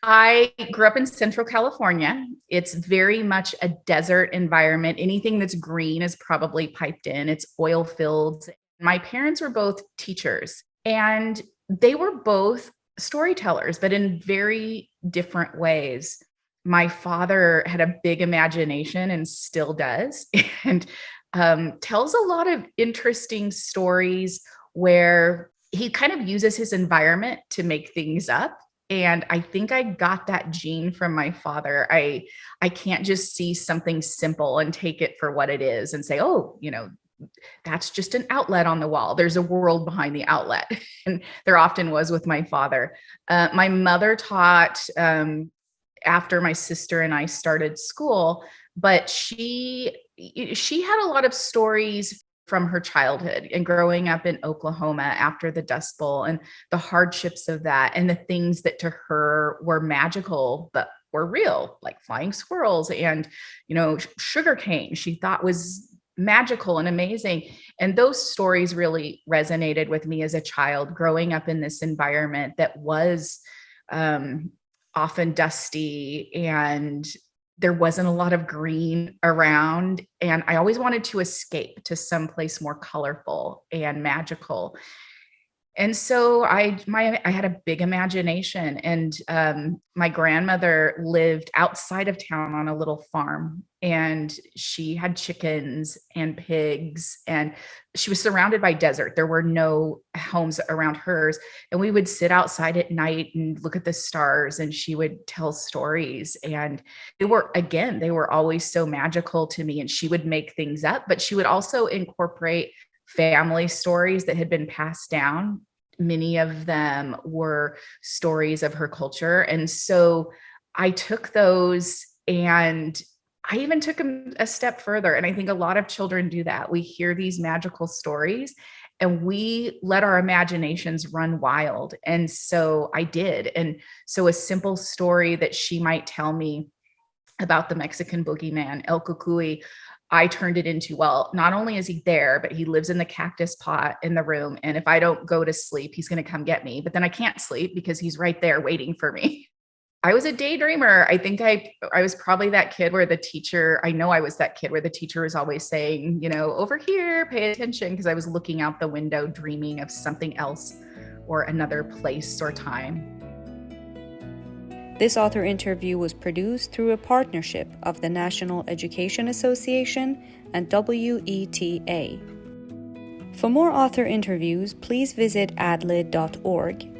I grew up in Central California. It's very much a desert environment. Anything that's green is probably piped in, it's oil fields. My parents were both teachers and they were both storytellers, but in very different ways. My father had a big imagination and still does, and tells a lot of interesting stories where he kind of uses his environment to make things up, and I think I got that gene from my father. I can't just see something simple and take it for what it is and say, "Oh, that's just an outlet on the wall. There's a world behind the outlet." And there often was with my father. My mother taught after my sister and I started school, but she had a lot of stories from her childhood and growing up in Oklahoma after the Dust Bowl and the hardships of that and the things that to her were magical but were real, like flying squirrels and sugar cane she thought was magical and amazing. And those stories really resonated with me as a child growing up in this environment that was um, often dusty, and there wasn't a lot of green around. And I always wanted to escape to someplace more colorful and magical. And so I had a big imagination, and my grandmother lived outside of town on a little farm, and she had chickens and pigs, and she was surrounded by desert. There were no homes around hers, and we would sit outside at night and look at the stars, and she would tell stories, and they were always so magical to me. And she would make things up, but she would also incorporate family stories that had been passed down. Many of them were stories of her culture. And so I took those, and I even took them a step further. And I think a lot of children do that. We hear these magical stories and we let our imaginations run wild. And so I did. And so a simple story that she might tell me about the Mexican boogeyman, El Cucuy, I turned it into, well, not only is he there, but he lives in the cactus pot in the room. And if I don't go to sleep, he's going to come get me. But then I can't sleep because he's right there waiting for me. I was a daydreamer. I think I was probably that kid where the teacher, I know I was that kid where the teacher was always saying, over here, pay attention, because I was looking out the window dreaming of something else or another place or time. This author interview was produced through a partnership of the National Education Association and WETA. For more author interviews, please visit adlid.org